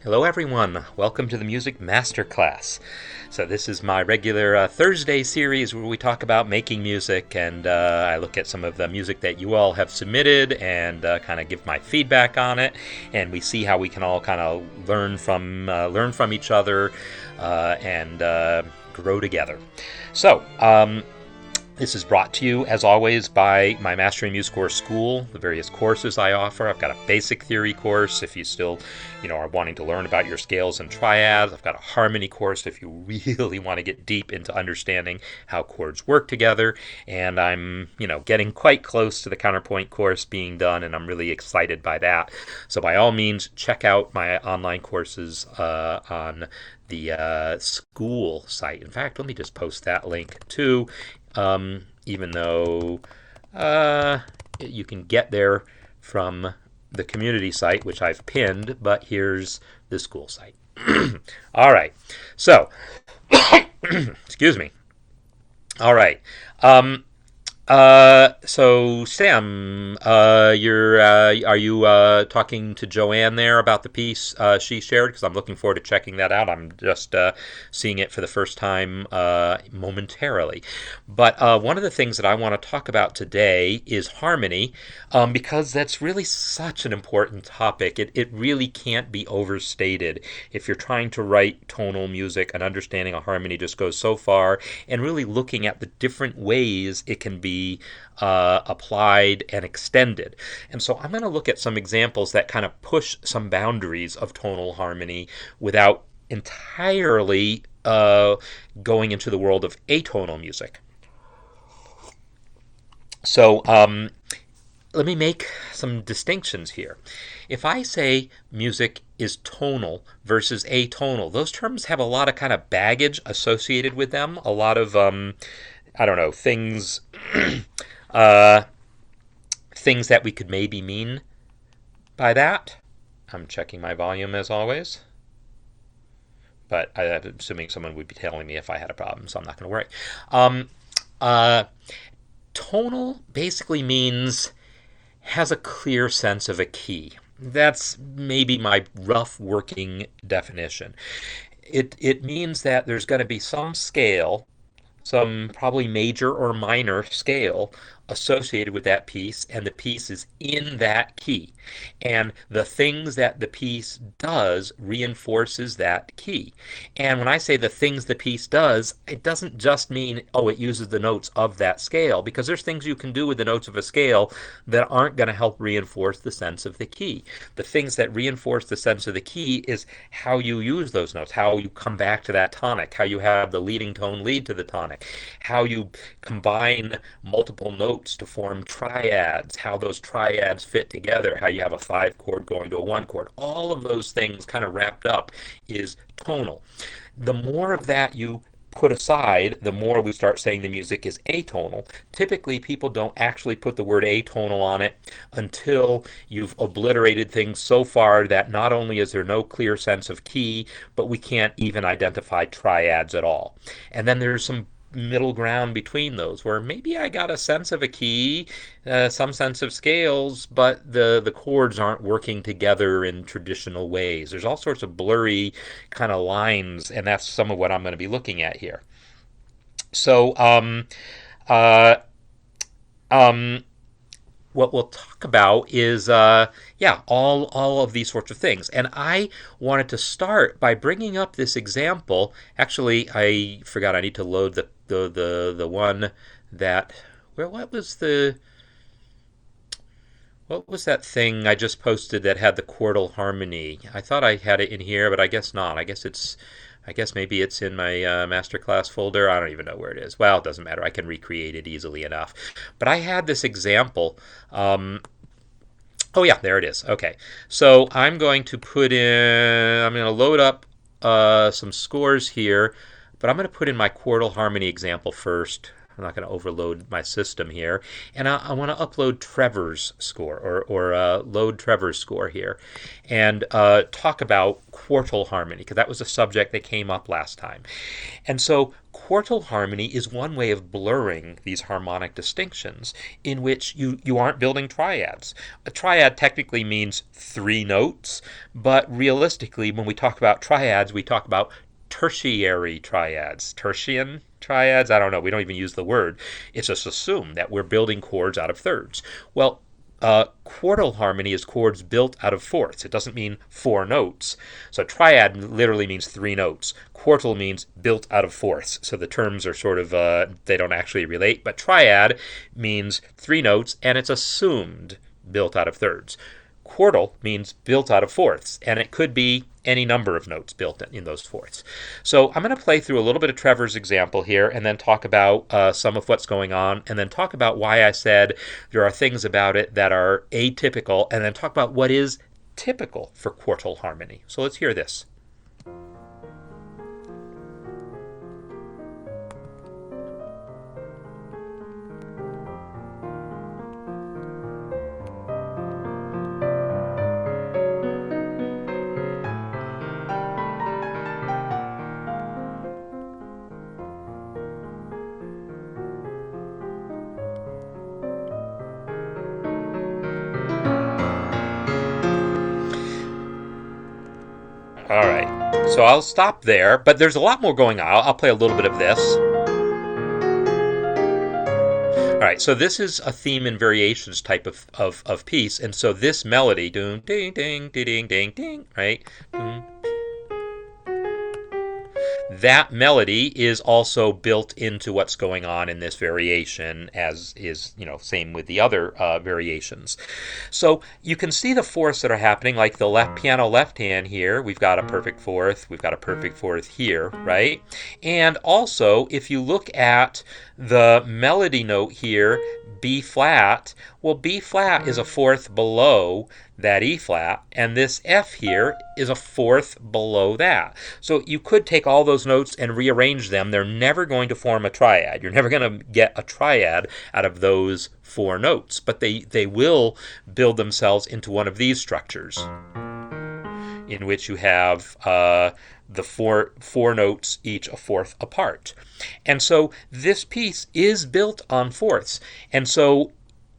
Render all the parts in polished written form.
Hello everyone, welcome to the Music Masterclass. So this is my regular Thursday series where we talk about making music, and I look at some of the music that you all have submitted and kind of give my feedback on it, and we see how we can all kind of learn from each other and grow together. So this is brought to you, as always, by my Mastering MuseScore School, the various courses I offer. I've got a basic theory course if you still, are wanting to learn about your scales and triads. I've got a harmony course if you really want to get deep into understanding how chords work together. And I'm, getting quite close to the counterpoint course being done, and I'm really excited by that. So by all means, check out my online courses on the school site. In fact, let me just post that link too. Even though you can get there from the community site, which I've pinned, but here's the school site. All right, so excuse me. All right. So Sam, are you talking to Joanne there about the piece she shared? Because I'm looking forward to checking that out. I'm just seeing it for the first time momentarily. But one of the things that I want to talk about today is harmony, because that's really such an important topic. It really can't be overstated. If you're trying to write tonal music, and understanding a harmony just goes so far, and really looking at the different ways it can be applied and extended. And so I'm going to look at some examples that kind of push some boundaries of tonal harmony without entirely going into the world of atonal music. So let me make some distinctions here. If I say music is tonal versus atonal, those terms have a lot of kind of baggage associated with them, a lot of things things that we could maybe mean by that. I'm checking my volume as always, but I'm assuming someone would be telling me if I had a problem, so I'm not going to worry. Tonal basically means has a clear sense of a key. That's maybe my rough working definition. It means that there's going to be some scale, some probably major or minor scale associated with that piece, and the piece is in that key. And the things that the piece does reinforces that key. And when I say the things the piece does, it doesn't just mean, it uses the notes of that scale, because there's things you can do with the notes of a scale that aren't going to help reinforce the sense of the key. The things that reinforce the sense of the key is how you use those notes, how you come back to that tonic, how you have the leading tone lead to the tonic, how you combine multiple notes to form triads, how those triads fit together, how you have a 5-chord going to a 1-chord. All of those things kind of wrapped up is tonal. The more of that you put aside, the more we start saying the music is atonal. Typically, people don't actually put the word atonal on it until you've obliterated things so far that not only is there no clear sense of key, but we can't even identify triads at all. And then there's some middle ground between those, where maybe I got a sense of a key, some sense of scales, but the chords aren't working together in traditional ways. There's all sorts of blurry kind of lines, and that's some of what I'm going to be looking at here. So what we'll talk about is all of these sorts of things. And I wanted to start by bringing up this example. Actually, I forgot I need to load the one that what was that thing I just posted that had the Quartal Harmony? I thought I had it in here, but I guess not. I guess maybe it's in my masterclass folder. I don't even know where it is. Well, it doesn't matter. I can recreate it easily enough. But I had this example. Oh yeah, there it is. Okay, so I'm going to load up some scores here, but I'm going to put in my Quartal Harmony example first. I'm not going to overload my system here. And I want to upload Trevor's score, or load Trevor's score here, and talk about Quartal Harmony, because that was a subject that came up last time. And so quartal harmony is one way of blurring these harmonic distinctions in which you aren't building triads. A triad technically means 3 notes, but realistically, when we talk about triads, we talk about tertiary triads. Tertian triads? I don't know. We don't even use the word. It's just assumed that we're building chords out of thirds. Well, quartal harmony is chords built out of fourths. It doesn't mean 4 notes. So triad literally means 3 notes. Quartal means built out of fourths. So the terms are sort of, they don't actually relate. But triad means 3 notes, and it's assumed built out of thirds. Quartal means built out of fourths, and it could be any number of notes built in those fourths. So I'm going to play through a little bit of Trevor's example here and then talk about some of what's going on, and then talk about why I said there are things about it that are atypical, and then talk about what is typical for quartal harmony. So let's hear this. All right, so I'll stop there, but there's a lot more going on. I'll play a little bit of this. All right, so this is a theme and variations type of piece, and so this melody, ding, ding, ding, ding, ding, ding, right? That melody is also built into what's going on in this variation, as is, same with the other variations. So you can see the fourths that are happening, like the left piano left hand here. We've got a perfect fourth. We've got a perfect fourth here, right? And also, if you look at the melody note here, B flat, well, B flat is a fourth below that E flat, and this F here is a fourth below that. So you could take all those notes and rearrange them. They're never going to form a triad. You're never going to get a triad out of those 4 notes, but they will build themselves into one of these structures, in which you have the four notes, each a fourth apart. And so this piece is built on fourths. And so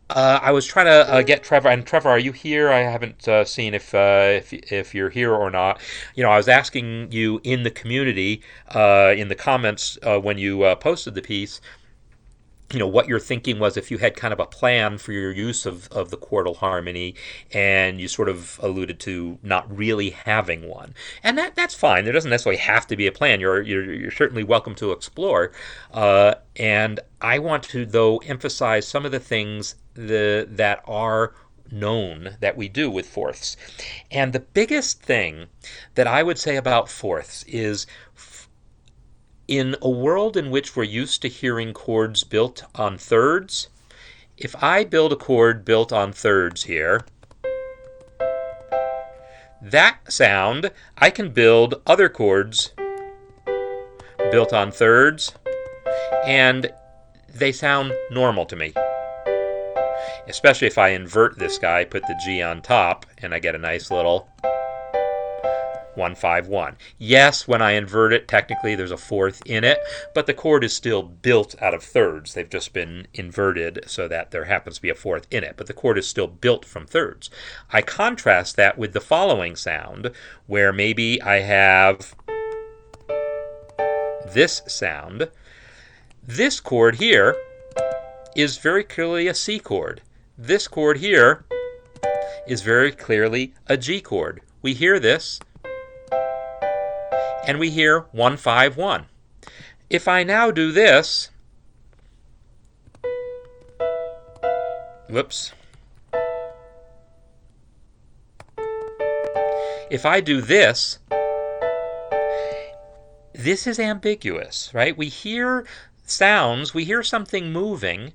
I was trying to get Trevor, and Trevor, are you here? I haven't seen if you're here or not. I was asking you in the community, in the comments when you posted the piece, what your thinking was, if you had kind of a plan for your use of the quartal harmony, and you sort of alluded to not really having one. And that's fine. There doesn't necessarily have to be a plan. You're certainly welcome to explore. And I want to, though, emphasize some of the things that are known that we do with fourths. And the biggest thing that I would say about fourths is, in a world in which we're used to hearing chords built on thirds, if I build a chord built on thirds here, that sound, I can build other chords built on thirds, and they sound normal to me. Especially if I invert this guy, put the G on top, and I get a nice little 1-5-1. Yes, when I invert it, technically there's a fourth in it, but the chord is still built out of thirds. They've just been inverted so that there happens to be a fourth in it, but the chord is still built from thirds. I contrast that with the following sound, where maybe I have this sound. This chord here is very clearly a C chord. This chord here is very clearly a G chord. We hear this, and we hear 1-5-1. If I now do this, whoops. If I do this, this is ambiguous, right? We hear sounds, we hear something moving,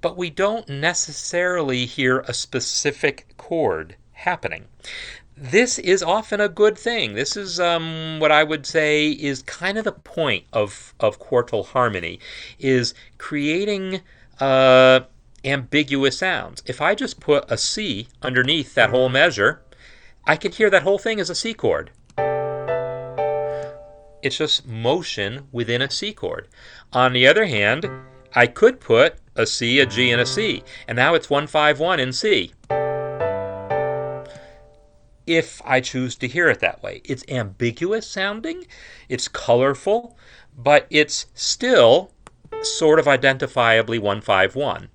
but we don't necessarily hear a specific chord happening. This is often a good thing. This is what I would say is kind of the point of quartal harmony, is creating ambiguous sounds. If I just put a C underneath that whole measure, I can hear that whole thing as a C chord. It's just motion within a C chord. On the other hand, I could put a C, a G, and a C, and now it's 1-5-1 in C. If I choose to hear it that way. It's ambiguous sounding, it's colorful, but it's still sort of identifiably 1-5-1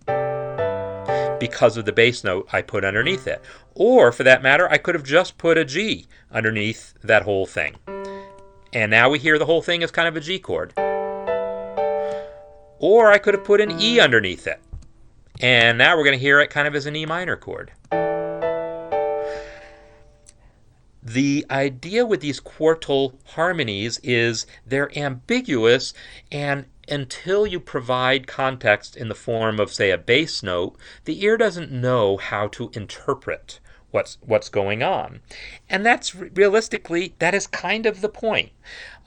because of the bass note I put underneath it. Or, for that matter, I could have just put a G underneath that whole thing. And now we hear the whole thing as kind of a G chord. Or I could have put an E underneath it. And now we're going to hear it kind of as an E minor chord. The idea with these quartal harmonies is they're ambiguous, and until you provide context in the form of, say, a bass note, the ear doesn't know how to interpret what's going on. And that's realistically, that is kind of the point.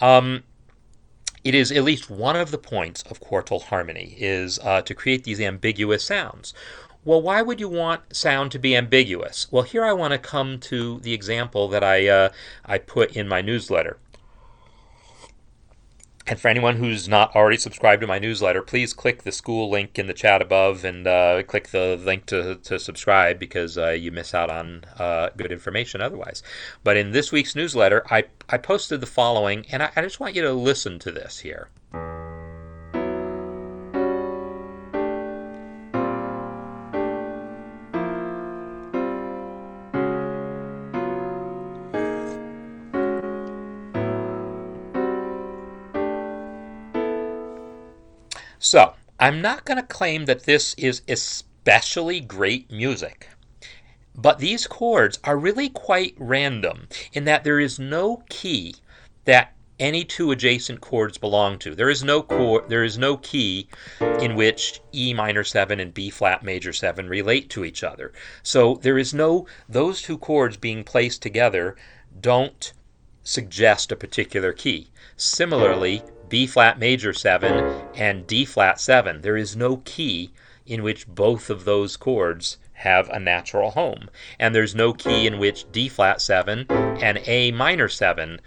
It is at least one of the points of quartal harmony is to create these ambiguous sounds. Well, why would you want sound to be ambiguous? Well, here I want to come to the example that I put in my newsletter. And for anyone who's not already subscribed to my newsletter, please click the school link in the chat above and click the link to subscribe, because you miss out on good information otherwise. But in this week's newsletter, I posted the following, and I just want you to listen to this here. So, I'm not going to claim that this is especially great music, but these chords are really quite random in that there is no key that any two adjacent chords belong to. There is no key in which E minor 7 and B flat major 7 relate to each other. So there is those two chords being placed together don't suggest a particular key. Similarly, B flat major 7 and D flat 7, there is no key in which both of those chords have a natural home. And there's no key in which D flat 7 and A minor 7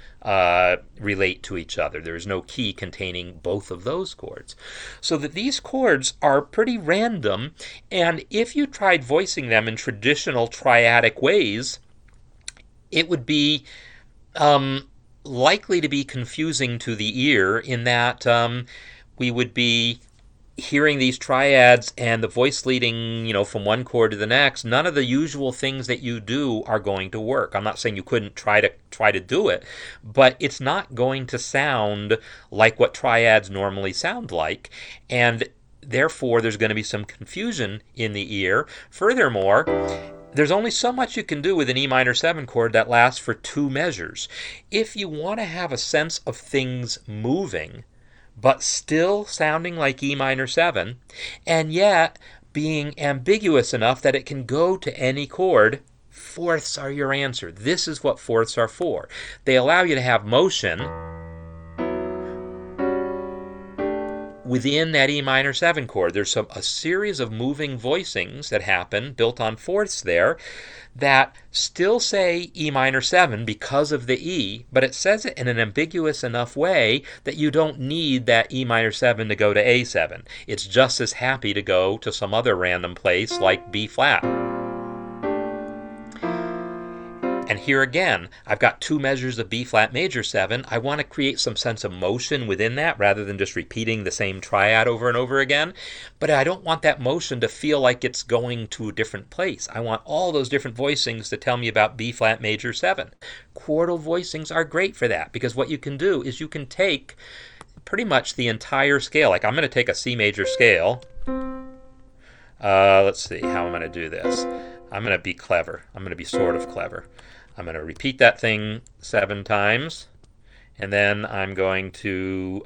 relate to each other. There is no key containing both of those chords. So that these chords are pretty random, and if you tried voicing them in traditional triadic ways, it would be likely to be confusing to the ear in that we would be hearing these triads and the voice leading, from one chord to the next. None of the usual things that you do are going to work. I'm not saying you couldn't try to do it, but it's not going to sound like what triads normally sound like, and therefore there's going to be some confusion in the ear. Furthermore, there's only so much you can do with an E minor 7 chord that lasts for 2 measures. If you want to have a sense of things moving, but still sounding like E minor 7, and yet being ambiguous enough that it can go to any chord, fourths are your answer. This is what fourths are for. They allow you to have motion within that E minor 7 chord. There's a series of moving voicings that happen built on fourths there that still say E minor 7 because of the E, but it says it in an ambiguous enough way that you don't need that E minor 7 to go to A7. It's just as happy to go to some other random place like B flat. And here again, I've got 2 measures of B flat major 7. I want to create some sense of motion within that rather than just repeating the same triad over and over again. But I don't want that motion to feel like it's going to a different place. I want all those different voicings to tell me about B flat major 7. Quartal voicings are great for that, because what you can do is you can take pretty much the entire scale. Like, I'm going to take a C major scale. Let's see how I'm going to do this. I'm going to be clever. I'm going to be sort of clever. I'm going to repeat that thing 7 times, and then I'm going to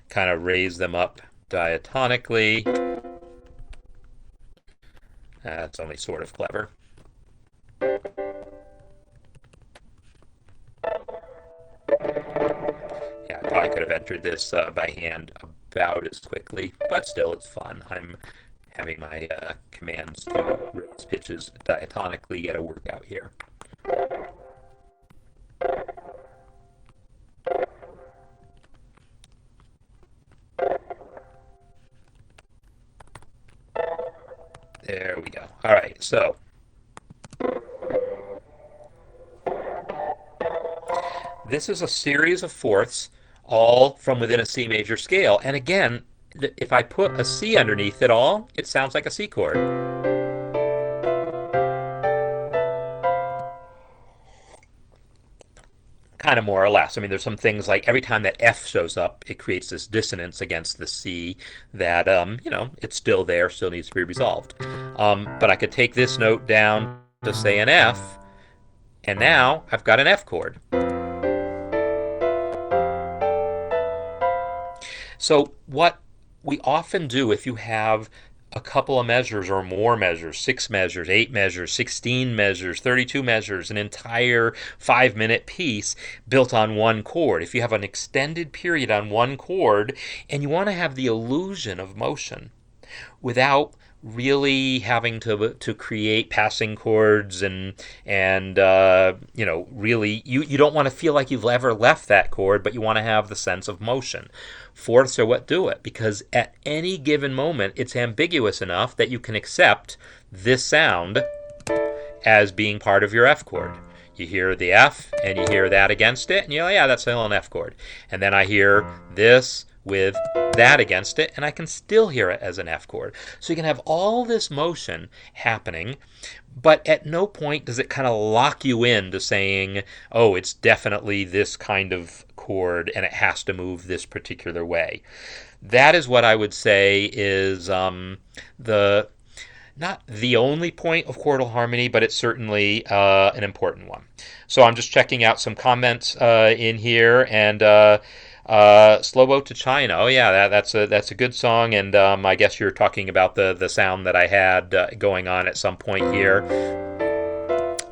kind of raise them up diatonically. That's only sort of clever. Yeah, I probably could have entered this by hand about as quickly, but still it's fun. I'm having my commands to raise pitches diatonically get a workout here. All right, so this is a series of fourths, all from within a C major scale. And again, if I put a C underneath it all, it sounds like a C chord. Kind of more or less. I mean, there's some things like every time that F shows up, it creates this dissonance against the C that, it's still there, still needs to be resolved. But I could take this note down to say an F, and now I've got an F chord. So what we often do if you have a couple of measures or more measures, 6 measures, 8 measures, 16 measures, 32 measures, an entire 5-minute piece built on one chord. If you have an extended period on one chord and you want to have the illusion of motion without really having to create passing chords and really you don't want to feel like you've ever left that chord, but you want to have the sense of motion. Fourths are what do it, because at any given moment it's ambiguous enough that you can accept this sound as being part of your F chord. You hear the F and you hear that against it, and you're like, yeah, that's still an F chord. And then I hear this with that against it, and I can still hear it as an F chord. So you can have all this motion happening, but at no point does it kind of lock you into saying, oh, it's definitely this kind of chord and it has to move this particular way. That is what I would say is the not the only point of Quartal Harmony, but it's certainly an important one. So I'm just checking out some comments in here, and Slow Boat to China. Oh yeah, that's a good song, and I guess you're talking about the sound that I had going on at some point here.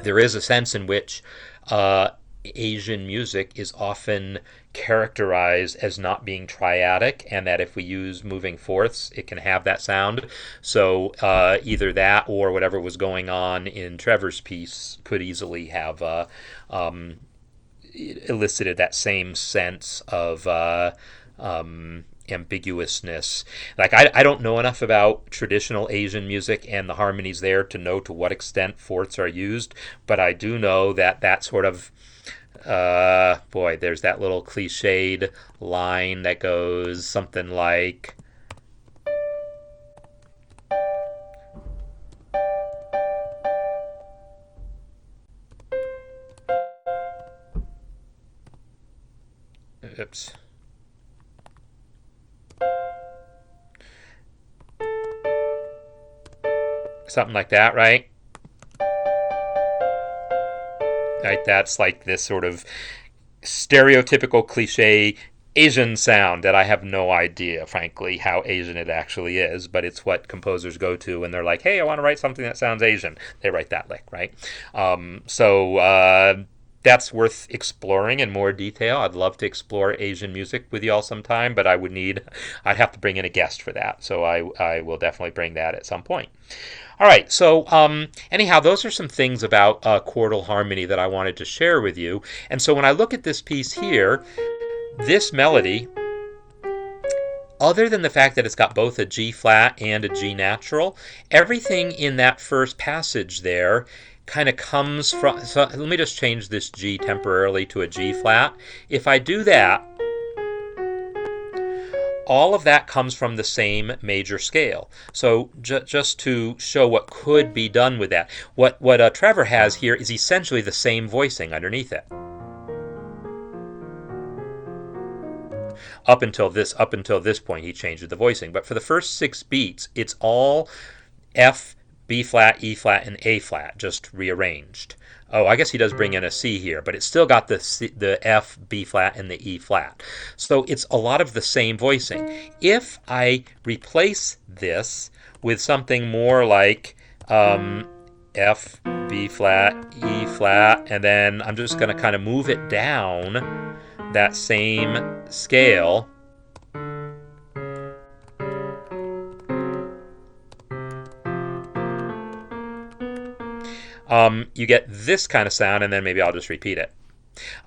There is a sense in which Asian music is often characterized as not being triadic, and that if we use moving fourths, it can have that sound. So either that or whatever was going on in Trevor's piece could easily have elicited that same sense of ambiguousness. Like I don't know enough about traditional Asian music and the harmonies there to know to what extent fourths are used, but I do know that sort of there's that little cliched line that goes something like, oops. Something like that, right? Right, that's like this sort of stereotypical cliche Asian sound that I have no idea, frankly, how Asian it actually is, but it's what composers go to when they're like, hey, I want to write something that sounds Asian. They write that lick, right? That's worth exploring in more detail. I'd love to explore Asian music with you all sometime, but I'd have to bring in a guest for that. So I will definitely bring that at some point. All right, so anyhow, those are some things about Quartal Harmony that I wanted to share with you. And so when I look at this piece here, this melody, other than the fact that it's got both a G flat and a G natural, everything in that first passage there kind of comes from, so let me just change this G temporarily to a G flat. If I do that, all of that comes from the same major scale. So just to show what could be done with that, what Trevor has here is essentially the same voicing underneath it. Up until this point, he changed the voicing. But for the first 6 beats, it's all F, B flat, E flat, and A flat, just rearranged. Oh, I guess he does bring in a C here, but it's still got the F, B flat, and the E flat. So it's a lot of the same voicing. If I replace this with something more like F, B flat, E flat, and then I'm just going to kind of move it down that same scale, you get this kind of sound, and then maybe I'll just repeat it.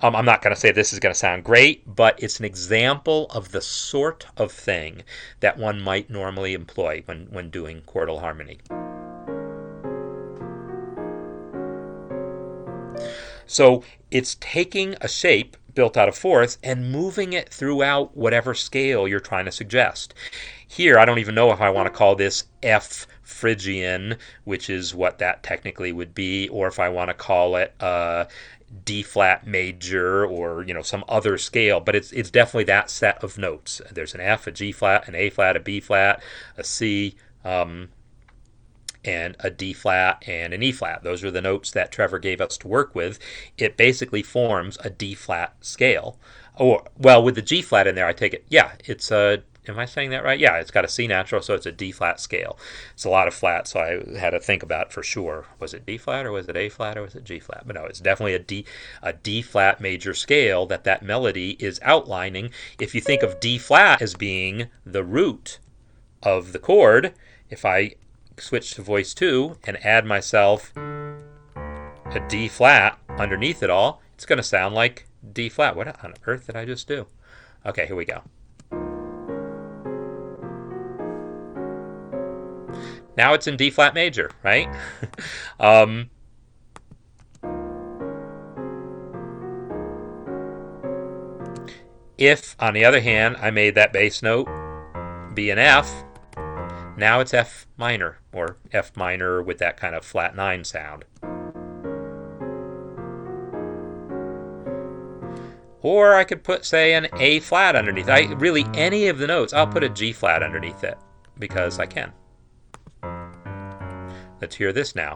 I'm not going to say this is going to sound great, but it's an example of the sort of thing that one might normally employ when doing Quartal Harmony. So it's taking a shape built out of fourths and moving it throughout whatever scale you're trying to suggest. Here, I don't even know if I want to call this F Phrygian, which is what that technically would be, or if I want to call it D flat major, or some other scale. But it's definitely that set of notes. There's an F, a G flat, an A flat, a B flat, a C, and a D flat and an E flat. Those are the notes that Trevor gave us to work with. It basically forms a D flat scale. Or, well, with the G flat in there, I take it, yeah, it's a, am I saying that right? Yeah, it's got a C natural, so it's a D flat scale. It's a lot of flats, so I had to think about it for sure. Was it D flat, or was it A flat, or was it G flat? But no, it's definitely a D flat major scale that melody is outlining. If you think of D flat as being the root of the chord, if I switch to voice 2 and add myself a D flat underneath it all, it's going to sound like D flat. What on earth did I just do? Okay, here we go. Now it's in D flat major, right? If, on the other hand, I made that bass note be an F, now it's F minor, or F minor with that kind of flat 9 sound. Or I could put, say, an A flat underneath. Really, any of the notes, I'll put a G flat underneath it, because I can. Let's hear this now.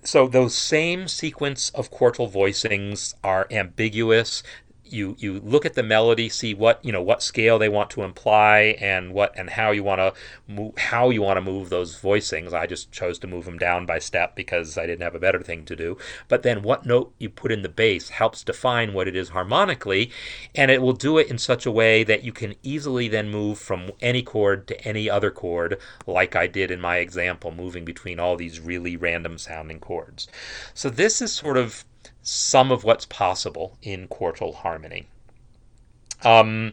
So those same sequence of quartal voicings are ambiguous. You look at the melody, see what scale they want to imply, and how you want to move those voicings. I just chose to move them down by step because I didn't have a better thing to do. But then what note you put in the bass helps define what it is harmonically, and it will do it in such a way that you can easily then move from any chord to any other chord, like I did in my example, moving between all these really random sounding chords. So this is sort of some of what's possible in quartal harmony. That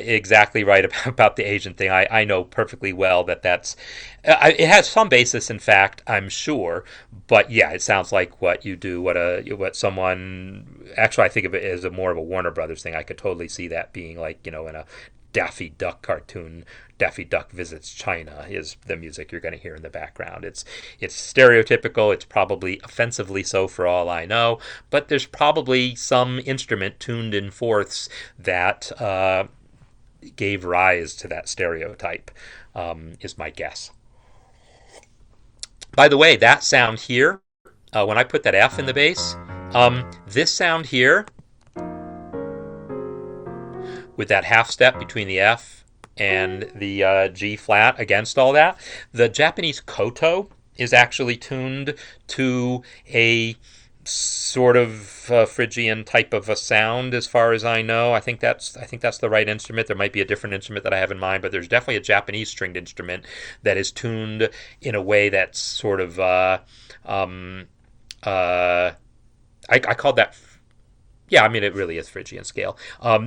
exactly right about the Asian thing. I know perfectly well that's it has some basis in fact, I'm sure, but yeah, it sounds like what you do, what someone, actually I think of it as more of a Warner Brothers thing. I could totally see that being like, in a Daffy Duck cartoon. Daffy Duck Visits China is the music you're going to hear in the background. It's stereotypical. It's probably offensively so for all I know, but there's probably some instrument tuned in fourths that gave rise to that stereotype, is my guess. By the way, that sound here, when I put that F in the bass, this sound here, with that half step between the F and the G flat against all that, the Japanese koto is actually tuned to a sort of Phrygian type of a sound, as far as I know. I think that's the right instrument. There might be a different instrument that I have in mind, but there's definitely a Japanese stringed instrument that is tuned in a way that's sort of I called that. Yeah, I mean, it really is Phrygian scale.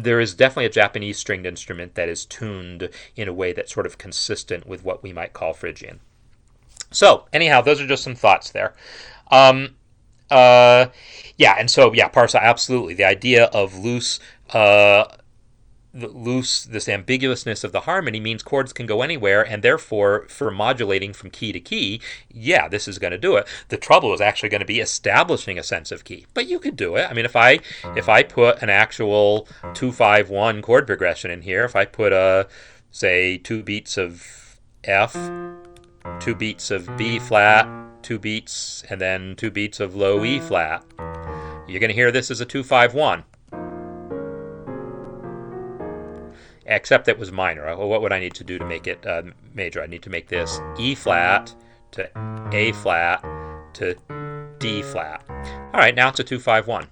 There is definitely a Japanese stringed instrument that is tuned in a way that's sort of consistent with what we might call Phrygian. So, anyhow, those are just some thoughts there. Parsa, absolutely. The idea of this ambiguousness of the harmony means chords can go anywhere, and therefore for modulating from key to key, yeah, this is going to do it. The trouble is actually going to be establishing a sense of key, but you could do it. I mean, if I put an actual 2-5-1 chord progression in here, if I put say 2 beats of F, 2 beats of B flat, 2 beats, and then 2 beats of low E flat, you're going to hear this as a 2-5-1. Except it was minor. What would I need to do to make it major? I need to make this E flat to A flat to D flat. All right, now it's a 2-5-1.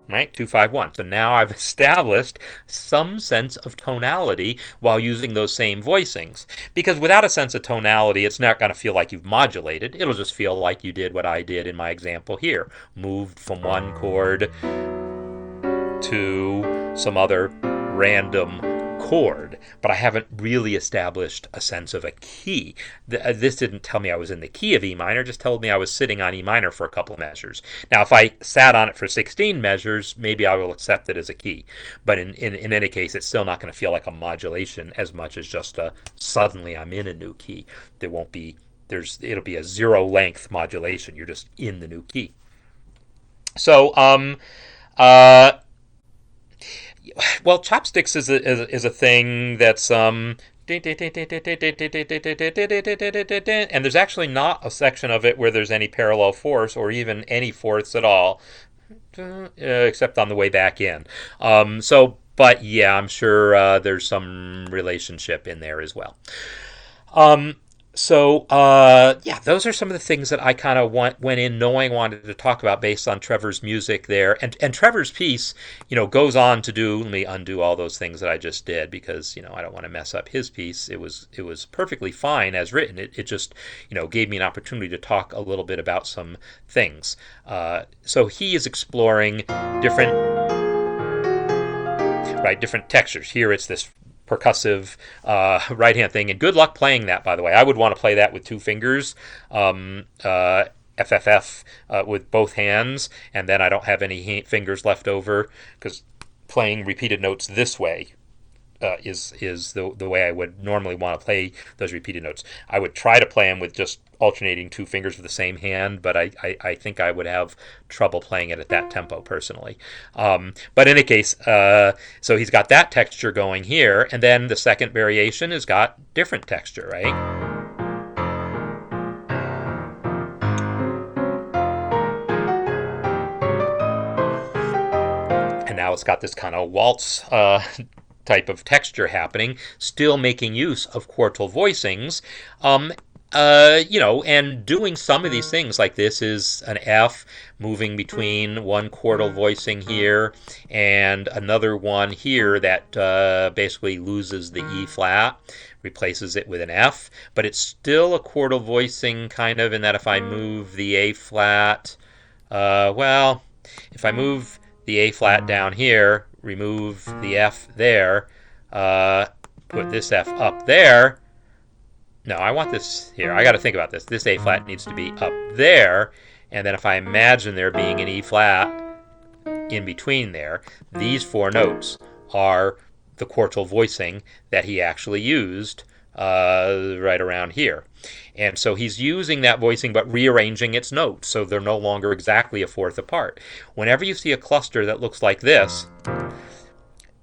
Right, 2-5-1. So now I've established some sense of tonality while using those same voicings. Because without a sense of tonality, it's not going to feel like you've modulated. It'll just feel like you did what I did in my example here. Moved from one chord to some other random chord, but I haven't really established a sense of a key. This didn't tell me I was in the key of E minor, just told me I was sitting on E minor for a couple of measures. Now, if I sat on it for 16 measures, maybe I will accept it as a key. But in any case, it's still not going to feel like a modulation as much as just a suddenly I'm in a new key. There won't be, it'll be a zero length modulation. You're just in the new key. So, well, chopsticks is a thing that's and there's actually not a section of it where there's any parallel fourths or even any fourths at all, except on the way back in. But yeah, I'm sure there's some relationship in there as well. Yeah, those are some of the things that I kind of went in knowing I wanted to talk about based on Trevor's music there. And Trevor's piece, goes on to do, let me undo all those things that I just did because, I don't want to mess up his piece. It was perfectly fine as written. It just, gave me an opportunity to talk a little bit about some things. So he is exploring different textures. Here it's this percussive right hand thing, and good luck playing that, by the way. I would want to play that with two fingers, FFF with both hands, and then I don't have any fingers left over, because playing repeated notes this way is the way I would normally want to play those repeated notes. I would try to play them with just alternating two fingers with the same hand, but I think I would have trouble playing it at that tempo personally. But in any case, so he's got that texture going here, and then the second variation has got different texture, right? And now it's got this kind of waltz type of texture happening, still making use of quartal voicings. And doing some of these things, like this is an F moving between one quartal voicing here and another one here that basically loses the E flat, replaces it with an F, but it's still a quartal voicing kind of in that if I move the A flat, if I move the A flat down here, remove the F there, put this F up there. No, I want this here. I got to think about this. This A flat needs to be up there, and then if I imagine there being an E flat in between there, these four notes are the quartal voicing that he actually used right around here. And so he's using that voicing but rearranging its notes so they're no longer exactly a fourth apart. Whenever you see a cluster that looks like this,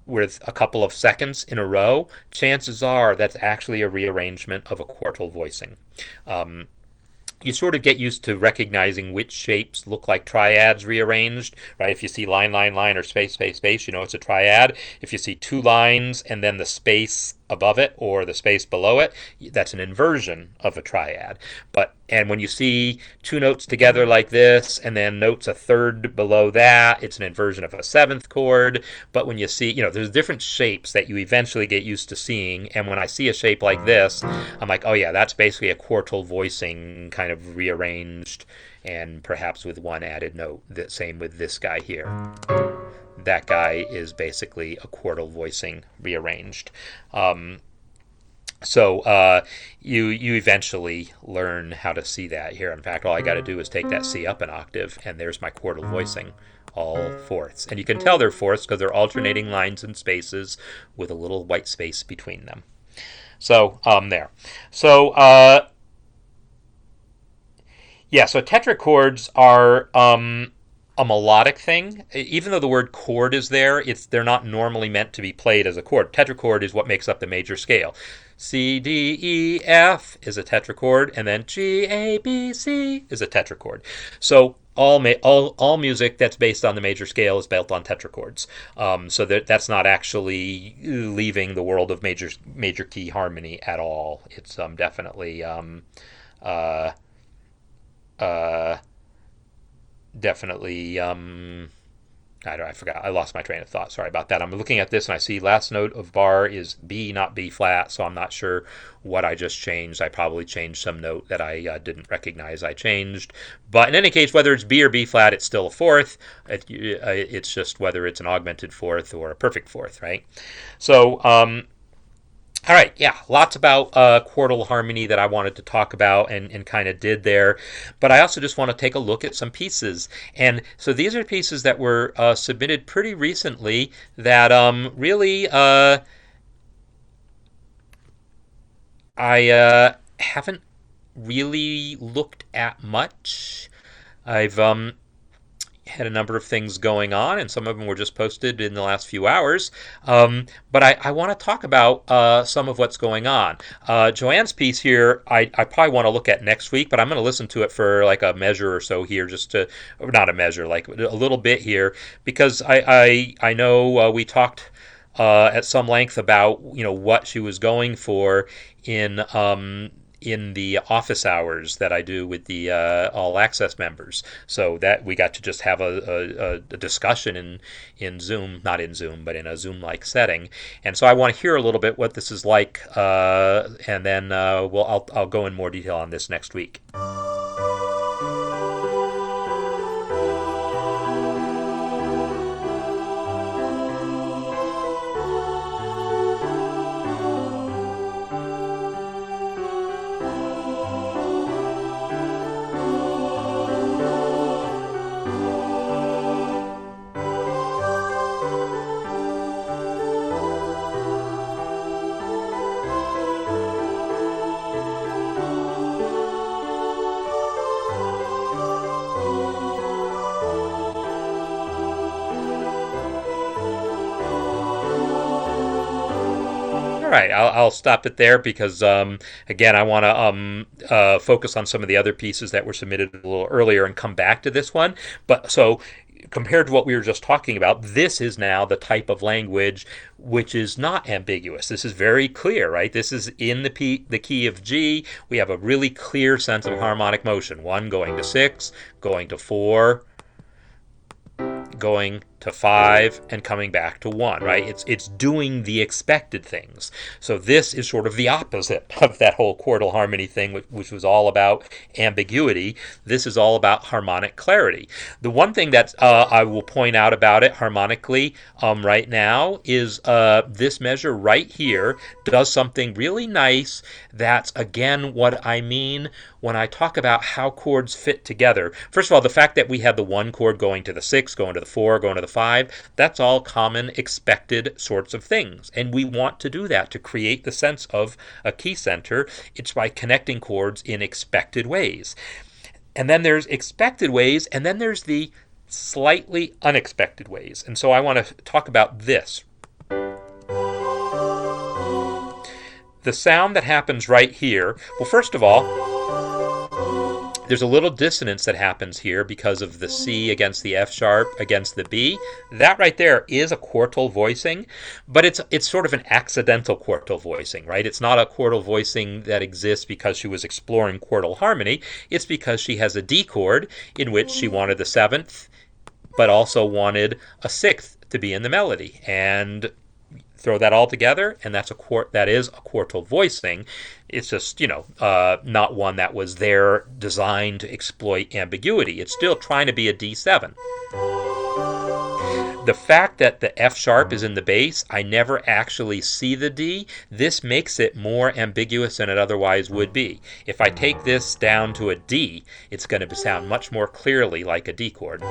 with a couple of seconds in a row, chances are that's actually a rearrangement of a quartal voicing. You sort of get used to recognizing which shapes look like triads rearranged, right? If you see line, line, line, or space, space, space, it's a triad. If you see two lines and then the space above it or the space below it, that's an inversion of a triad. And when you see two notes together like this and then notes a third below that, it's an inversion of a seventh chord. But when you see, there's different shapes that you eventually get used to seeing. And when I see a shape like this, I'm like, oh yeah, that's basically a quartal voicing kind of rearranged and perhaps with one added note. The same with this guy here. That guy is basically a quartal voicing rearranged. So you eventually learn how to see that here. In fact, all I got to do is take that C up an octave, and there's my quartal voicing, all fourths. And you can tell they're fourths because they're alternating lines and spaces with a little white space between them. So there. So so tetrachords are a melodic thing. Even though the word chord is there, they're not normally meant to be played as a chord. Tetrachord is what makes up the major scale. C, D, E, F is a tetrachord, and then G, A, B, C is a tetrachord. So all music that's based on the major scale is built on tetrachords. So that's not actually leaving the world of major key harmony at all. It's definitely I forgot. I lost my train of thought. Sorry about that. I'm looking at this and I see last note of bar is B, not B flat. So I'm not sure what I just changed. I probably changed some note that I didn't recognize I changed. But in any case, whether it's B or B flat, it's still a fourth. It's just whether it's an augmented fourth or a perfect fourth, right? So, all right, yeah, lots about Quartal Harmony that I wanted to talk about and kind of did there. But I also just want to take a look at some pieces. And so these are pieces that were submitted pretty recently that really I haven't really looked at much. I've had a number of things going on, and some of them were just posted in the last few hours. But I want to talk about some of what's going on. Joanne's piece here, I probably want to look at next week, but I'm going to listen to it for like a measure or so here, just to, or not a measure, like a little bit here, because I know we talked at some length about what she was going for in the office hours that I do with the All Access members. So that we got to just have a discussion in Zoom, not in Zoom, but in a Zoom-like setting. And so I want to hear a little bit what this is like, and then I'll go in more detail on this next week. All right, I'll stop it there because, again, I want to focus on some of the other pieces that were submitted a little earlier and come back to this one. But so compared to what we were just talking about, this is now the type of language which is not ambiguous. This is very clear, right? This is in the key of G. We have a really clear sense of harmonic motion. 1 going to 6, going to 4, going to 5, and coming back to 1, right? It's doing the expected things. So this is sort of the opposite of that whole Quartal Harmony thing, which was all about ambiguity. This is all about harmonic clarity. The one thing that I will point out about it harmonically right now is this measure right here does something really nice. That's, again, what I mean when I talk about how chords fit together. First of all, the fact that we have the 1 chord going to the 6, going to the 4, going to the 5, that's all common expected sorts of things. And we want to do that to create the sense of a key center. It's by connecting chords in expected ways. And then there's expected ways, and then there's the slightly unexpected ways. And so I want to talk about this. The sound that happens right here, well, first of all, there's a little dissonance that happens here because of the C against the F sharp against the B. That right there is a quartal voicing, but it's sort of an accidental quartal voicing, right? It's not a quartal voicing that exists because she was exploring quartal harmony. It's because she has a D chord in which she wanted the 7th, but also wanted a 6th to be in the melody. And throw that all together, and that is a quartal voicing. It's just, not one that was there designed to exploit ambiguity. It's still trying to be a D7. The fact that the F sharp is in the bass, I never actually see the D. This makes it more ambiguous than it otherwise would be. If I take this down to a D, it's going to sound much more clearly like a D chord.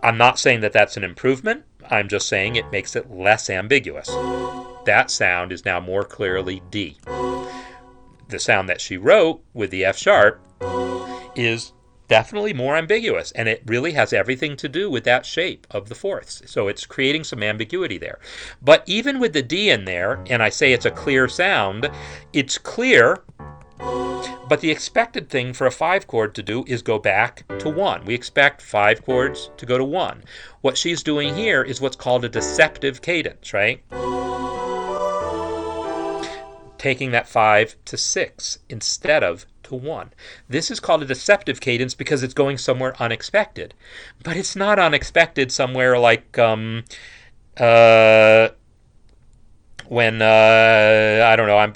I'm not saying that that's an improvement. I'm just saying it makes it less ambiguous. That sound is now more clearly D. The sound that she wrote with the F sharp is definitely more ambiguous, and it really has everything to do with that shape of the fourths. So it's creating some ambiguity there. But even with the D in there, and I say it's a clear sound, it's clear. But the expected thing for a 5 chord to do is go back to 1. We expect 5 chords to go to 1. What she's doing here is what's called a deceptive cadence, right? Taking that 5 to 6 instead of to 1. This is called a deceptive cadence because it's going somewhere unexpected. But it's not unexpected somewhere like when I don't know, I'm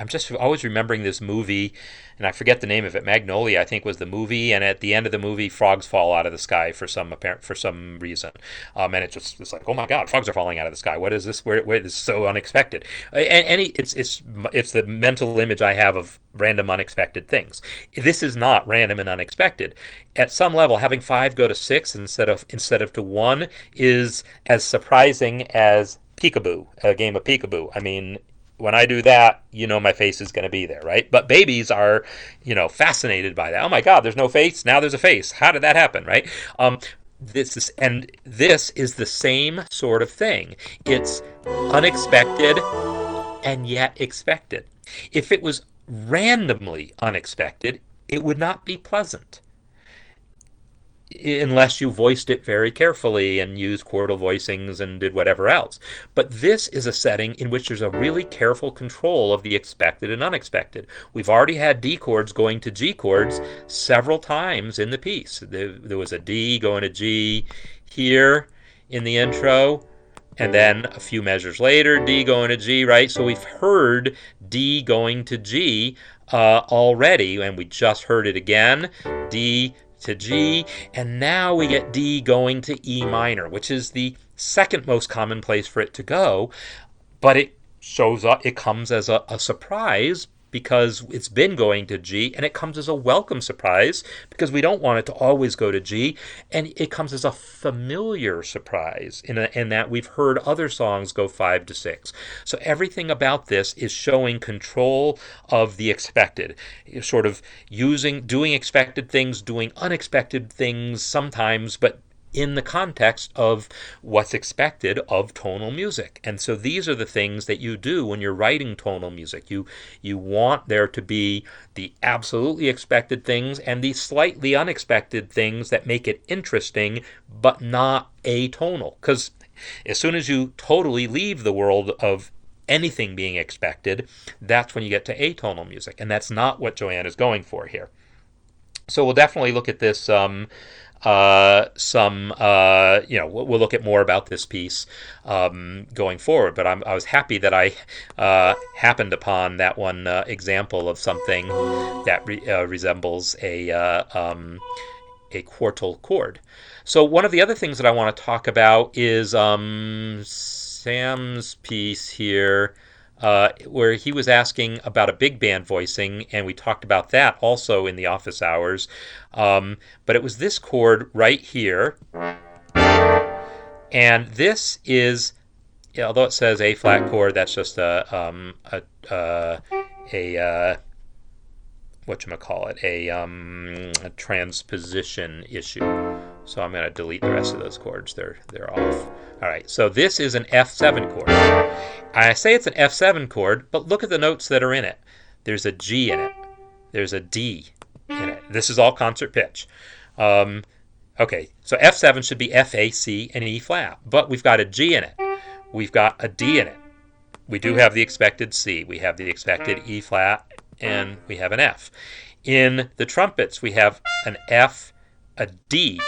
just always remembering this movie, and I forget the name of it. Magnolia, I think, was the movie, and at the end of the movie, frogs fall out of the sky for some reason, and it's like, oh my God, frogs are falling out of the sky. What is this? Where this is so unexpected? It's the mental image I have of random unexpected things. This is not random and unexpected. At some level, having 5 go to 6 instead of to 1 is as surprising as peekaboo, a game of peekaboo. I mean, when I do that, my face is going to be there, right? But babies are, fascinated by that. Oh my God, there's no face. Now there's a face. How did that happen, right? This is the same sort of thing. It's unexpected and yet expected. If it was randomly unexpected, it would not be pleasant, unless you voiced it very carefully and used Quartal Voicings and did whatever else. But this is a setting in which there's a really careful control of the expected and unexpected. We've already had D chords going to G chords several times in the piece. There was a D going to G here in the intro, and then a few measures later, D going to G, right? So we've heard D going to G already, and we just heard it again, D to G, and now we get D going to E minor, which is the second most common place for it to go, but it shows up, it comes as a surprise because it's been going to G, and it comes as a welcome surprise because we don't want it to always go to G, and it comes as a familiar surprise in that we've heard other songs go 5 to 6. So everything about this is showing control of the expected, sort of doing expected things, doing unexpected things sometimes, but in the context of what's expected of tonal music. And so these are the things that you do when you're writing tonal music. You want there to be the absolutely expected things and the slightly unexpected things that make it interesting, but not atonal. Because as soon as you totally leave the world of anything being expected, that's when you get to atonal music. And that's not what Joanne is going for here. So we'll definitely look at this we'll look at more about this piece going forward, but I was happy that I happened upon that one example of something that resembles a quartal chord. So one of the other things that I want to talk about is Sam's piece here, where he was asking about a big band voicing, and we talked about that also in the office hours. But it was this chord right here, and this is, although it says A flat chord, that's just a transposition issue. So I'm going to delete the rest of those chords. They're off. All right, so this is an F7 chord. I say it's an F7 chord, but look at the notes that are in it. There's a G in it. There's a D in it. This is all concert pitch. Okay, so F7 should be F, A, C, and E flat, but we've got a G in it. We've got a D in it. We do have the expected C. We have the expected E flat, and we have an F. In the trumpets, we have an F, a D,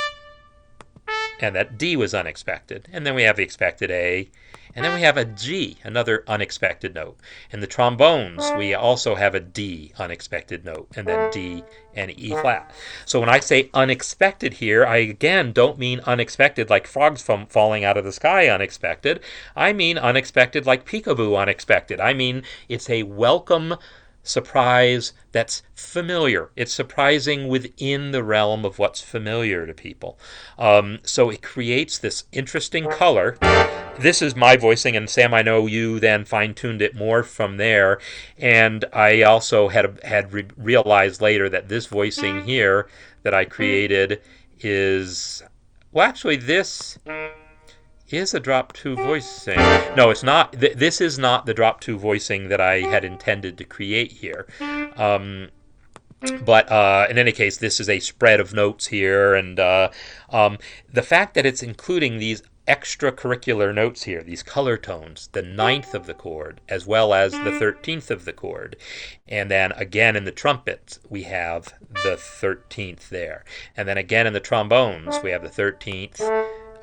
and that D was unexpected. And then we have the expected A, and then we have a G, another unexpected note. In the trombones, we also have a D, unexpected note, and then D and E flat. So when I say unexpected here, I again don't mean unexpected like frogs falling out of the sky unexpected. I mean unexpected like peekaboo unexpected. I mean it's a welcome surprise that's familiar. It's surprising within the realm of what's familiar to people. So it creates this interesting color. This is my voicing, and Sam, I know you then fine-tuned it more from there. And I also had realized later that this voicing here that I created is, well, actually this is a drop 2 voicing. No, it's not. This is not the drop 2 voicing that I had intended to create here. But in any case, this is a spread of notes here, and the fact that it's including these extracurricular notes here, these color tones, the 9th of the chord as well as the 13th of the chord. And then again in the trumpets we have the 13th there. And then again in the trombones we have the 13th.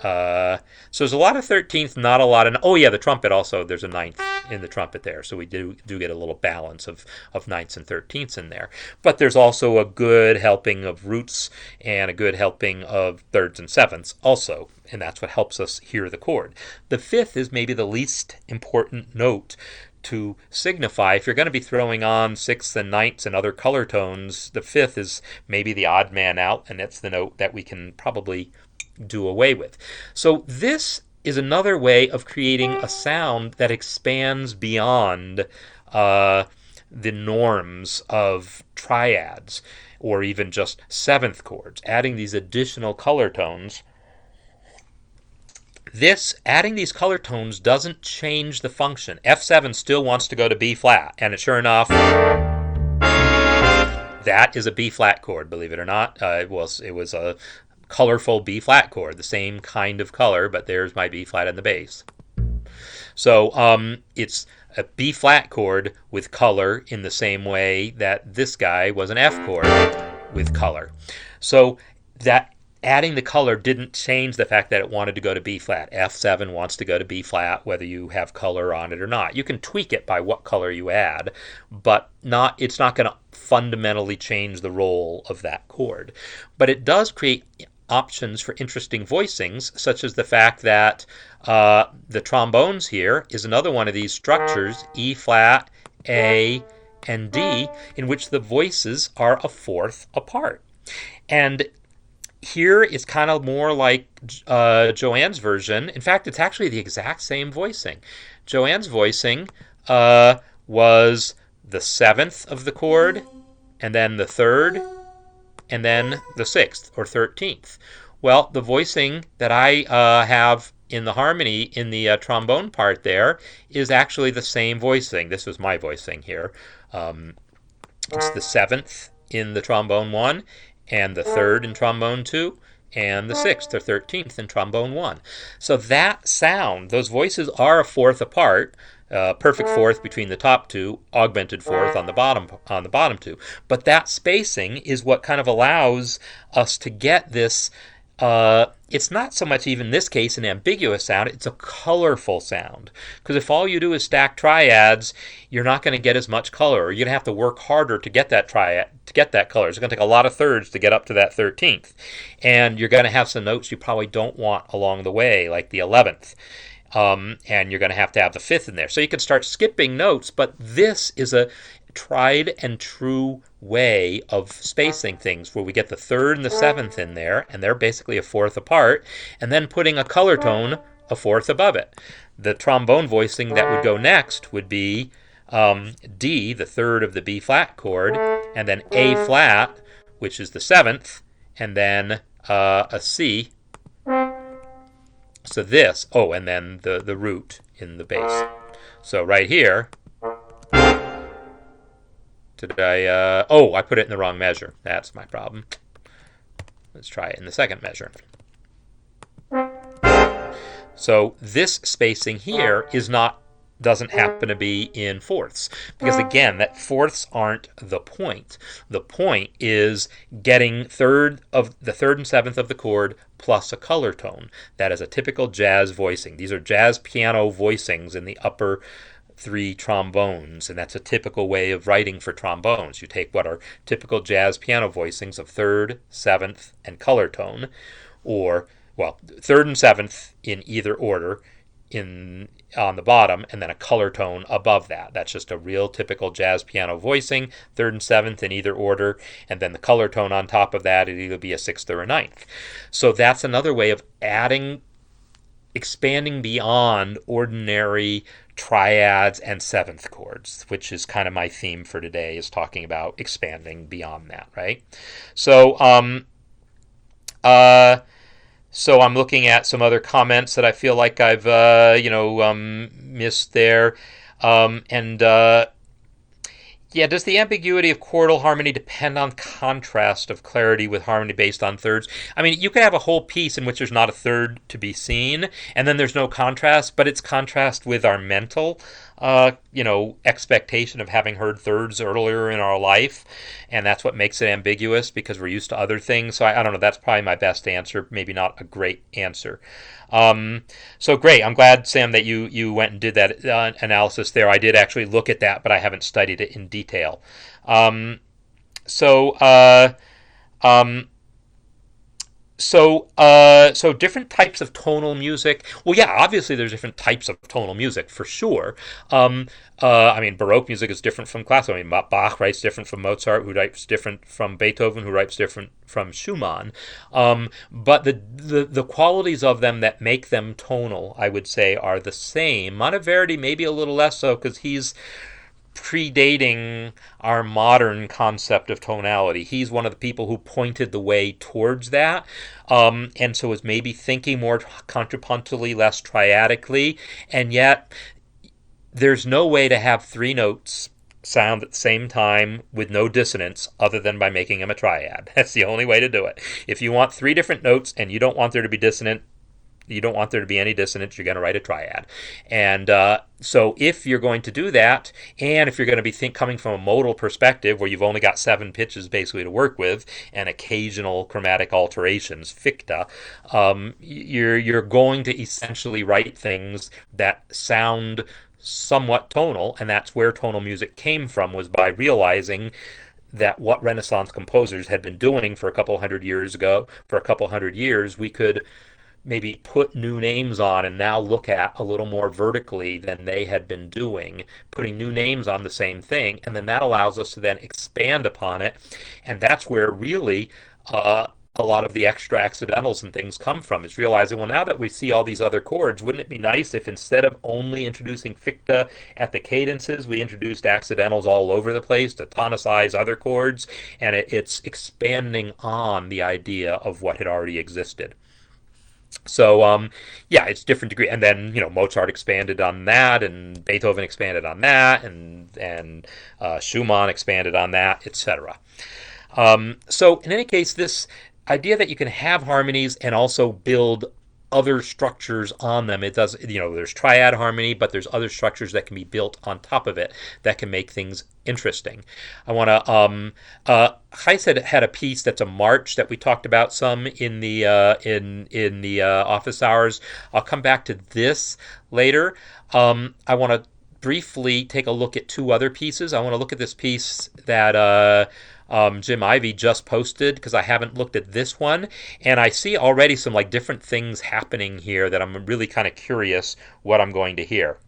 So there's a lot of 13th, not a lot of... Oh yeah, the trumpet also, there's a 9th in the trumpet there. So we do get a little balance of 9ths and 13ths in there. But there's also a good helping of roots and a good helping of 3rds and 7ths also. And that's what helps us hear the chord. The 5th is maybe the least important note to signify. If you're going to be throwing on 6ths and 9ths and other color tones, the 5th is maybe the odd man out, and it's the note that we can probably do away with. So this is another way of creating a sound that expands beyond the norms of triads or even just 7th chords, adding these additional color tones. Adding these color tones doesn't change the function. F7 still wants to go to B flat, and sure enough, that is a B flat chord, believe it or not. It was a colorful B flat chord, the same kind of color, but there's my B flat in the bass. So it's a B flat chord with color in the same way that this guy was an F chord with color. So that adding the color didn't change the fact that it wanted to go to B flat. F7 wants to go to B flat whether you have color on it or not. You can tweak it by what color you add, but it's not going to fundamentally change the role of that chord. But it does create options for interesting voicings, such as the fact that the trombones here is another one of these structures, E flat, A, and D, in which the voices are a fourth apart. And here it's kind of more like Joanne's version. In fact, it's actually the exact same voicing. Joanne's voicing was the 7th of the chord, and then the 3rd, and then the 6th or 13th. Well, the voicing that I have in the harmony in the trombone part there is actually the same voicing. This was my voicing here. It's the 7th in the trombone 1, and the 3rd in trombone 2, and the 6th or 13th in trombone 1. So that sound, those voices are a fourth apart. Perfect fourth between the top two, augmented fourth on the bottom two. But that spacing is what kind of allows us to get this. It's not so much even in this case an ambiguous sound, it's a colorful sound. Because if all you do is stack triads, you're not going to get as much color, or you're going to have to work harder to get that triad, to get that color. It's going to take a lot of 3rds to get up to that 13th. And you're going to have some notes you probably don't want along the way, like the 11th. And you're going to have the 5th in there. So you can start skipping notes, but this is a tried and true way of spacing things where we get the 3rd and the 7th in there, and they're basically a fourth apart, and then putting a color tone a fourth above it. The trombone voicing that would go next would be D, the 3rd of the B flat chord, and then A flat, which is the 7th, and then a C. So this, and then the root in the bass. So right here, I put it in the wrong measure. That's my problem. Let's try it in the second measure. So this spacing here doesn't happen to be in fourths. Because again, that fourths aren't the point. The point is getting the 3rd and 7th of the chord plus a color tone. That is a typical jazz voicing. These are jazz piano voicings in the upper 3 trombones, and that's a typical way of writing for trombones. You take what are typical jazz piano voicings of 3rd, 7th, and color tone, or 3rd and 7th in either order on the bottom, and then a color tone above that. That's just a real typical jazz piano voicing, 3rd and 7th in either order, and then the color tone on top of that, it'd either be a 6th or a 9th. So that's another way of expanding beyond ordinary triads and 7th chords, which is kind of my theme for today, is talking about expanding beyond that, right? So so I'm looking at some other comments that I feel like I've missed there, Yeah, does the ambiguity of quartal harmony depend on contrast of clarity with harmony based on thirds? I mean, you could have a whole piece in which there's not a third to be seen, and then there's no contrast, but it's contrast with our mental, expectation of having heard thirds earlier in our life, and that's what makes it ambiguous because we're used to other things. So I don't know. That's probably my best answer. Maybe not a great answer. So great. I'm glad, Sam, that you went and did that analysis there. I did actually look at that, but I haven't studied it in detail. Um, so uh, um, so different types of tonal music. Well, yeah, obviously there's different types of tonal music for sure. I mean, Baroque music is different from classical. I mean, Bach writes different from Mozart, who writes different from Beethoven, who writes different from Schumann. But the qualities of them that make them tonal, I would say, are the same. Monteverdi maybe a little less so because he's predating our modern concept of tonality. He's one of the people who pointed the way towards that, and so is maybe thinking more contrapuntally, less triadically, and yet there's no way to have three notes sound at the same time with no dissonance other than by making them a triad. That's the only way to do it. If you want three different notes and you don't want there to be dissonant, you don't want there to be any dissonance, you're going to write a triad. And so if you're going to do that, and if you're going to be coming from a modal perspective where you've only got 7 pitches basically to work with and occasional chromatic alterations, ficta, you're going to essentially write things that sound somewhat tonal, and that's where tonal music came from, was by realizing that what Renaissance composers had been doing for a couple hundred years, we could maybe put new names on and now look at a little more vertically than they had been doing, putting new names on the same thing, and then that allows us to then expand upon it, and that's where really a lot of the extra accidentals and things come from, is realizing, well, now that we see all these other chords, wouldn't it be nice if instead of only introducing ficta at the cadences, we introduced accidentals all over the place to tonicize other chords, and it's expanding on the idea of what had already existed. So yeah, it's different degree, and then Mozart expanded on that, and Beethoven expanded on that, and Schumann expanded on that, etc. So in any case, this idea that you can have harmonies and also build other structures on them. It does, there's triad harmony, but there's other structures that can be built on top of it that can make things interesting. I want to. Heis had a piece that's a march that we talked about some in the office hours. I'll come back to this later. I want to briefly take a look at 2 other pieces. I want to look at this piece that Jim Ivey just posted, because I haven't looked at this one, and I see already some different things happening here that I'm really kind of curious what I'm going to hear.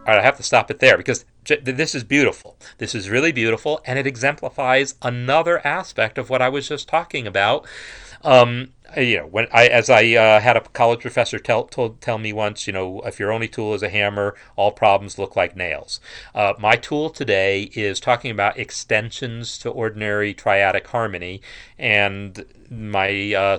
All right, I have to stop it there because this is beautiful. This is really beautiful, and it exemplifies another aspect of what I was just talking about. As I had a college professor tell me once, if your only tool is a hammer, all problems look like nails. My tool today is talking about extensions to ordinary triadic harmony, and my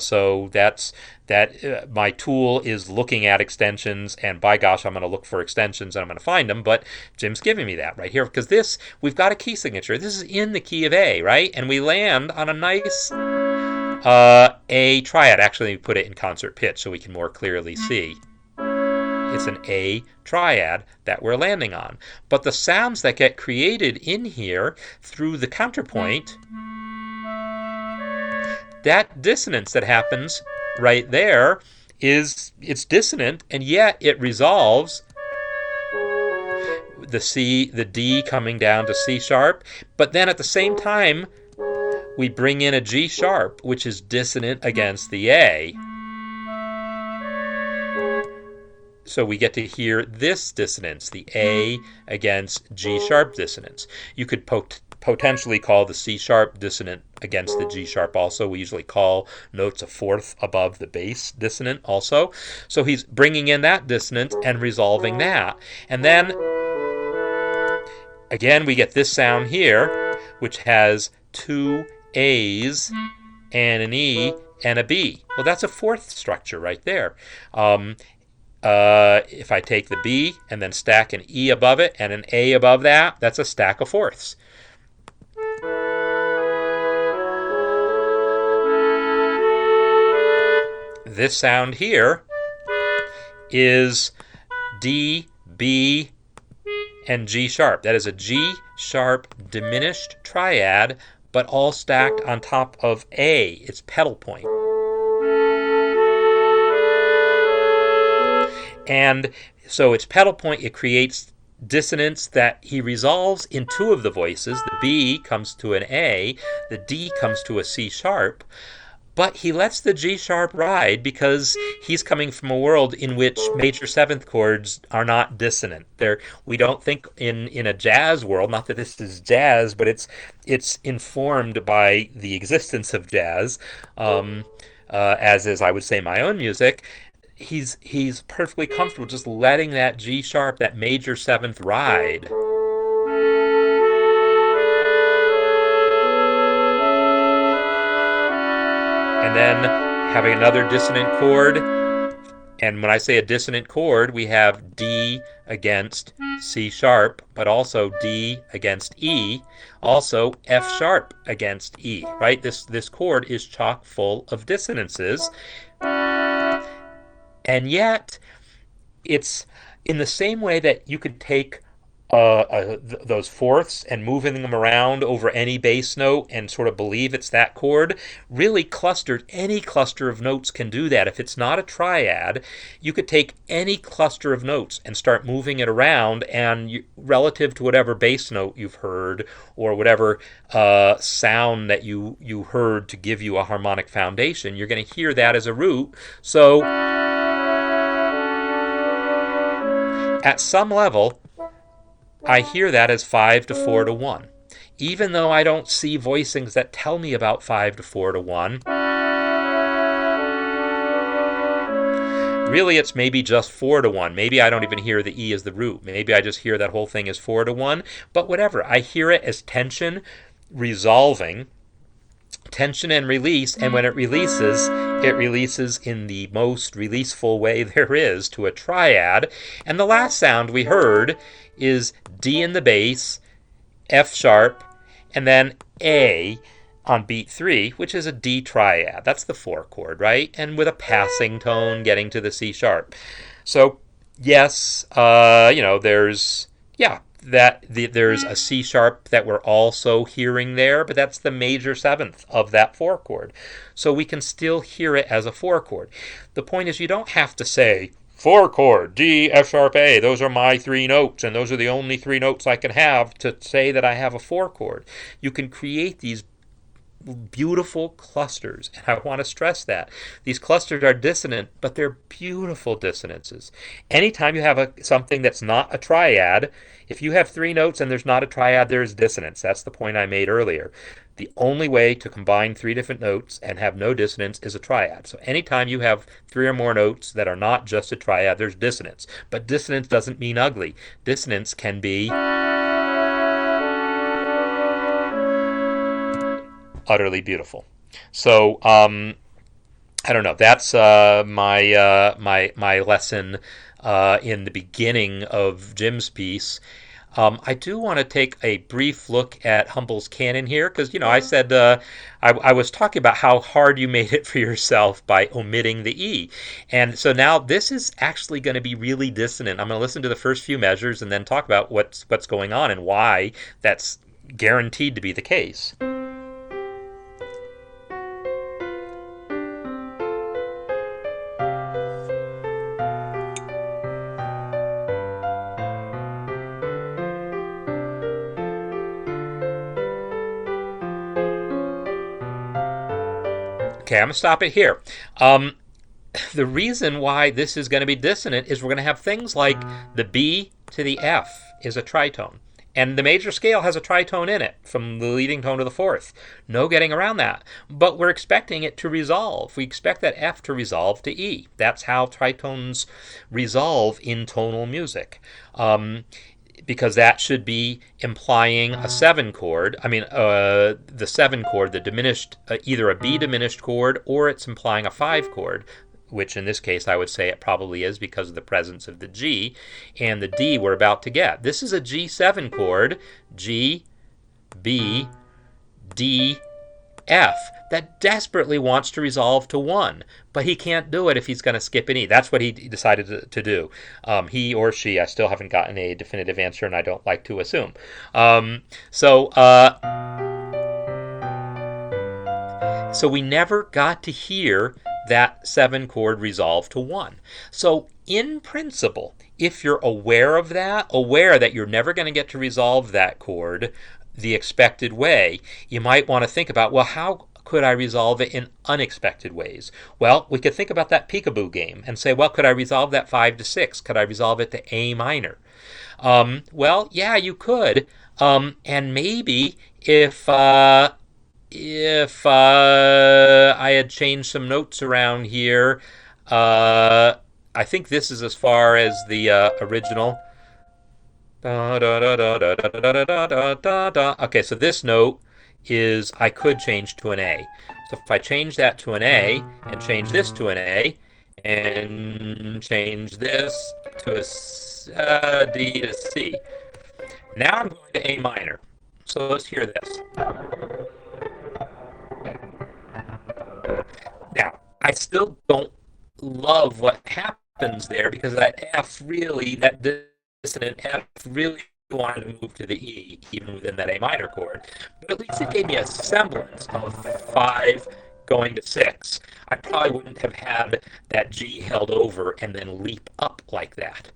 my tool is looking at extensions, and by gosh, I'm going to look for extensions and I'm going to find them. But Jim's giving me that right here, because we've got a key signature. This is in the key of A, right? And we land on a nice A triad. Actually, we put it in concert pitch so we can more clearly see. It's an A triad that we're landing on. But the sounds that get created in here through the counterpoint, that dissonance that happens right there, it's dissonant, and yet it resolves the D coming down to C sharp, but then at the same time we bring in a G sharp, which is dissonant against the A. So we get to hear this dissonance, the A against G sharp dissonance. You could potentially call the C sharp dissonant against the G sharp also. We usually call notes a fourth above the bass dissonant also. So he's bringing in that dissonance and resolving that. And then again, we get this sound here, which has two A's and an E and a B. Well, that's a fourth structure right there. If I take the B and then stack an E above it and an A above that, that's a stack of fourths. This sound here is D, B, and G sharp. That is a G sharp diminished triad, but all stacked on top of A, its pedal point. And so its pedal point, it creates dissonance that he resolves in two of the voices. The B comes to an A, the D comes to a C sharp. But he lets the G sharp ride because he's coming from a world in which major seventh chords are not dissonant. We don't think in a jazz world, not that this is jazz, but it's informed by the existence of jazz, as is, I would say, my own music. He's perfectly comfortable just letting that G sharp, that major seventh, ride. And then having another dissonant chord. And when I say a dissonant chord, we have D against C sharp, but also D against E, also F sharp against E, right? This chord is chock full of dissonances. And yet, it's in the same way that you could take those fourths and moving them around over any bass note and sort of believe it's that chord. Really clustered, any cluster of notes can do that. If it's not a triad, you could take any cluster of notes and start moving it around, and relative to whatever bass note you've heard or whatever sound that you heard to give you a harmonic foundation, you're going to hear that as a root. So at some level, I hear that as 5 to 4 to 1. Even though I don't see voicings that tell me about 5 to 4 to 1, really it's maybe just 4 to 1. Maybe I don't even hear the E as the root. Maybe I just hear that whole thing as 4 to 1. But whatever, I hear it as tension resolving, tension and release, and when it releases in the most releaseful way there is to a triad. And the last sound we heard is D in the bass, F sharp, and then A on beat 3, which is a D triad. That's the 4 chord, right? And with a passing tone getting to the C sharp. So yes, there's a C sharp that we're also hearing there, but that's the major seventh of that 4 chord. So we can still hear it as a 4 chord. The point is, you don't have to say 4 chord, D, F sharp, A. Those are my 3 notes, and those are the only 3 notes I can have to say that I have a 4 chord. You can create these beautiful clusters, and I want to stress that. These clusters are dissonant, but they're beautiful dissonances. Anytime you have something that's not a triad, if you have 3 notes and there's not a triad, there's dissonance. That's the point I made earlier. The only way to combine 3 different notes and have no dissonance is a triad. So anytime you have 3 or more notes that are not just a triad, there's dissonance. But dissonance doesn't mean ugly. Dissonance can be utterly beautiful. So I don't know. That's my lesson in the beginning of Jim's piece. I do want to take a brief look at Humble's Canon here, because I said I was talking about how hard you made it for yourself by omitting the E, and so now this is actually going to be really dissonant. I'm going to listen to the first few measures and then talk about what's going on and why that's guaranteed to be the case. Okay, I'm going to stop it here. The reason why this is going to be dissonant is we're going to have things like the B to the F is a tritone. And the major scale has a tritone in it, from the leading tone to the fourth. No getting around that. But we're expecting it to resolve. We expect that F to resolve to E. That's how tritones resolve in tonal music. because that should be implying a 7 chord. I mean, the 7 chord, the diminished, either a B diminished chord or it's implying a 5 chord, which in this case I would say it probably is because of the presence of the G and the D we're about to get. This is a G7 chord, G, B, D, F, that desperately wants to resolve to 1, but he can't do it if he's going to skip an E. That's what he decided to do. He or she, I still haven't gotten a definitive answer, and I don't like to assume. So we never got to hear that 7 chord resolve to 1. So in principle, if you're aware of that, aware that you're never going to get to resolve that chord the expected way, you might want to think about, well, how could I resolve it in unexpected ways? Well, we could think about that peekaboo game and say, well, could I resolve that 5 to 6? Could I resolve it to A minor? Well, yeah, you could. And maybe if I had changed some notes around here, I think this is as far as the original. Okay, so this note is I could change to an A. So if I change that to an A and change this to an A and change this to a D to C, now I'm going to A minor. So let's hear this. Now, I still don't love what happens there because that F really, that dissonant F really wanted to move to the E, even within that A minor chord. But at least it gave me a semblance of 5 going to 6. I probably wouldn't have had that G held over and then leap up like that.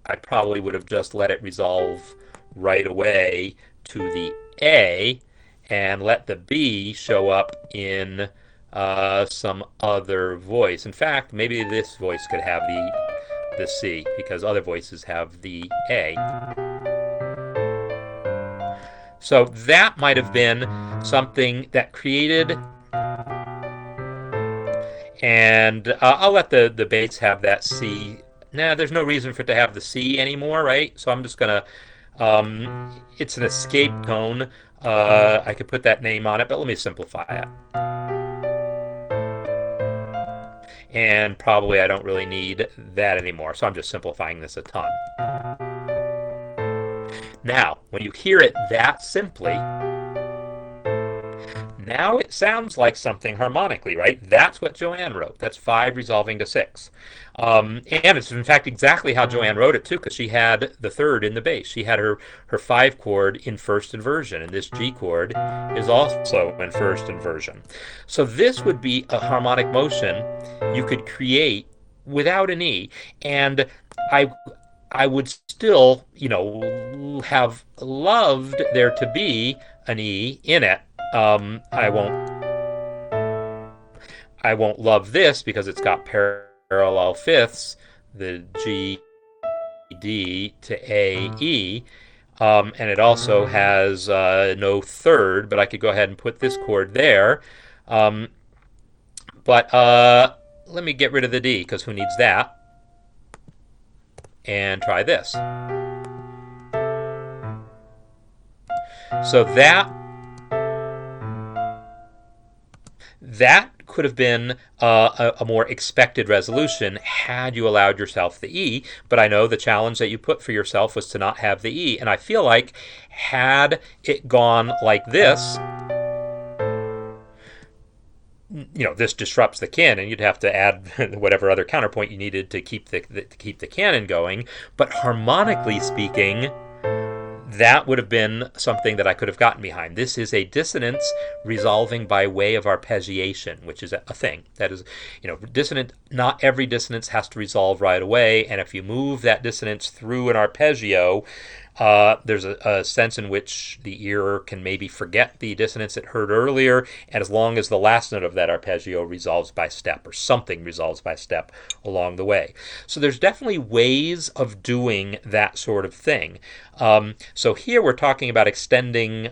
I probably would have just let it resolve right away to the A and let the B show up in some other voice. In fact, maybe this voice could have the C because other voices have the A. So that might have been something that created, and I'll let the bass have that C. Nah, there's no reason for it to have the C anymore, right? So I'm just gonna, it's an escape tone. I could put that name on it, but let me simplify it. And probably I don't really need that anymore, so I'm just simplifying this a ton. Now, when you hear it that simply, now it sounds like something harmonically, right? That's what Joanne wrote. That's 5 resolving to 6. And it's in fact exactly how Joanne wrote it too, because she had the 3rd in the bass. She had her 5 chord in first inversion, and this G chord is also in first inversion. So this would be a harmonic motion you could create without an E, and I would still, have loved there to be an E in it. I won't love this because it's got parallel fifths, the G, D to A, E, and it also has no 3rd, but I could go ahead and put this chord there. But let me get rid of the D because who needs that? And try this. So that could have been a more expected resolution had you allowed yourself the E, but I know the challenge that you put for yourself was to not have the E, and I feel like had it gone like this, this disrupts the canon. You'd have to add whatever other counterpoint you needed to keep the canon going, but harmonically speaking, that would have been something that I could have gotten behind. This is a dissonance resolving by way of arpeggiation, which is a thing. That is, dissonant, not every dissonance has to resolve right away, and if you move that dissonance through an arpeggio, There's a sense in which the ear can maybe forget the dissonance it heard earlier, and as long as the last note of that arpeggio resolves by step, or something resolves by step along the way. So there's definitely ways of doing that sort of thing. So here we're talking about extending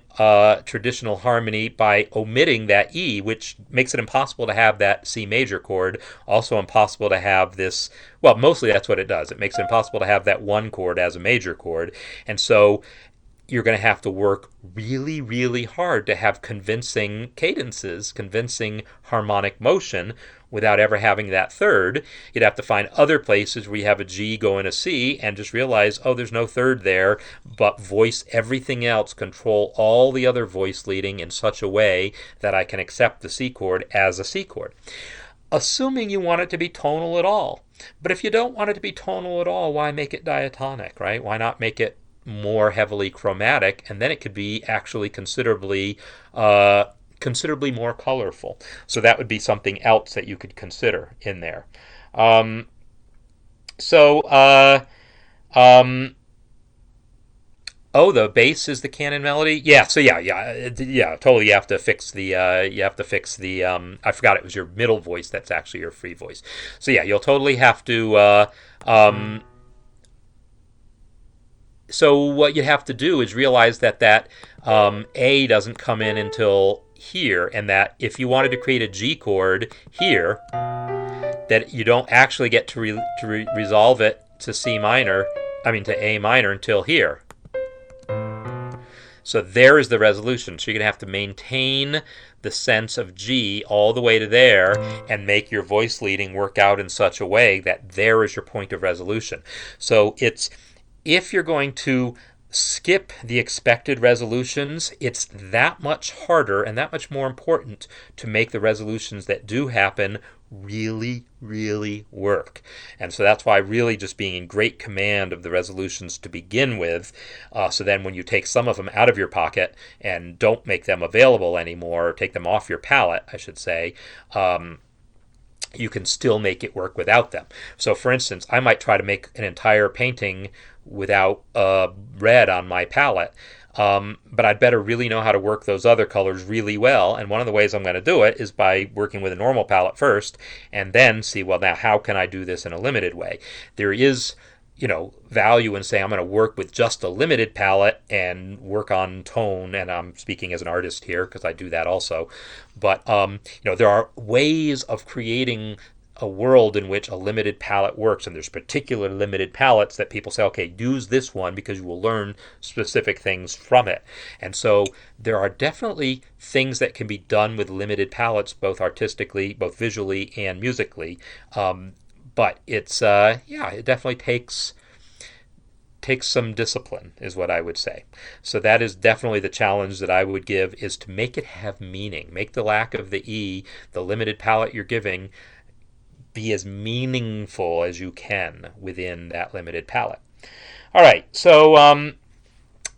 traditional harmony by omitting that E, which makes it impossible to have that C major chord, also impossible to have this, well, mostly that's what it does. It makes it impossible to have that one chord as a major chord. And so you're going to have to work really, really hard to have convincing cadences, convincing harmonic motion without ever having that third. You'd have to find other places where you have a G going a C and just realize, oh, there's no third there, but voice everything else, control all the other voice leading in such a way that I can accept the C chord as a C chord. Assuming you want it to be tonal at all. But if you don't want it to be tonal at all, why make it diatonic, right? Why not make it more heavily chromatic, and then it could be actually considerably more colorful. So that would be something else that you could consider in there. Oh, the bass is the Canon melody. Yeah. So yeah. Totally. You have to fix the. I forgot it was your middle voice. That's actually your free voice. So yeah, you'll totally have to. So what you have to do is realize that A doesn't come in until here, and that if you wanted to create a G chord here, that you don't actually get to resolve it to C minor, to A minor until here. So there is the resolution. So you're going to have to maintain the sense of G all the way to there and make your voice leading work out in such a way that there is your point of resolution. So it's, if you're going to skip the expected resolutions, it's that much harder and that much more important to make the resolutions that do happen really, really work. And so that's why really just being in great command of the resolutions to begin with, so then when you take some of them out of your pocket and don't make them available anymore, or take them off your palette, I should say, you can still make it work without them. So for instance, I might try to make an entire painting without red on my palette, but I'd better really know how to work those other colors really well. And one of the ways I'm going to do it is by working with a normal palette first, and then see, well, now how can I do this in a limited way? There is, value in saying I'm going to work with just a limited palette and work on tone, and I'm speaking as an artist here because I do that also. But there are ways of creating a world in which a limited palette works, and there's particular limited palettes that people say, okay, use this one because you will learn specific things from it. And so there are definitely things that can be done with limited palettes, both artistically, both visually and musically. But it's it definitely takes some discipline, is what I would say. So that is definitely the challenge that I would give, is to make it have meaning. Make the lack of the E, the limited palette you're giving, be as meaningful as you can within that limited palette. All right, so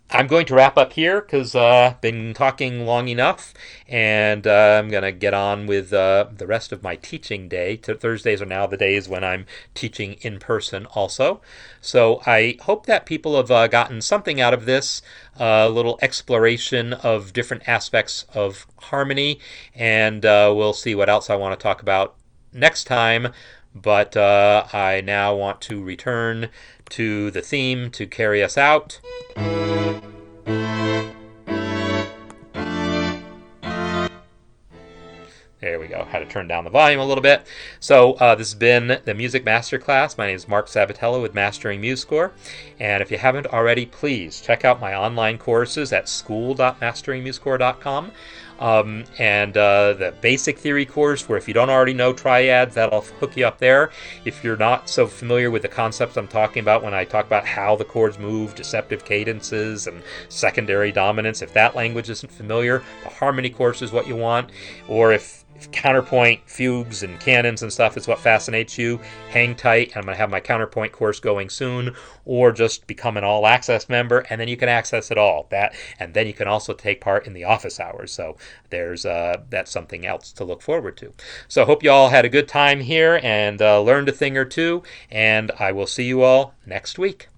I'm going to wrap up here because I've been talking long enough, and I'm going to get on with the rest of my teaching day. Thursdays are now the days when I'm teaching in person also. So I hope that people have gotten something out of this, a little exploration of different aspects of harmony, and we'll see what else I want to talk about next time. But I now want to return to the theme to carry us out. There we go. Had to turn down the volume a little bit. So this has been the Music Masterclass. My name is Marc Sabatella with Mastering MuseScore. And if you haven't already, please check out my online courses at school.masteringmusescore.com. And the basic theory course, where if you don't already know triads, that'll hook you up there. If you're not so familiar with the concepts I'm talking about when I talk about how the chords move, deceptive cadences, and secondary dominance, if that language isn't familiar, the harmony course is what you want. Or if counterpoint, fugues, and canons and stuff is what fascinates you, hang tight. I'm going to have my counterpoint course going soon. Or just become an all-access member, and then you can access it all. And then you can also take part in the office hours. So that's something else to look forward to. So I hope you all had a good time here and learned a thing or two, and I will see you all next week.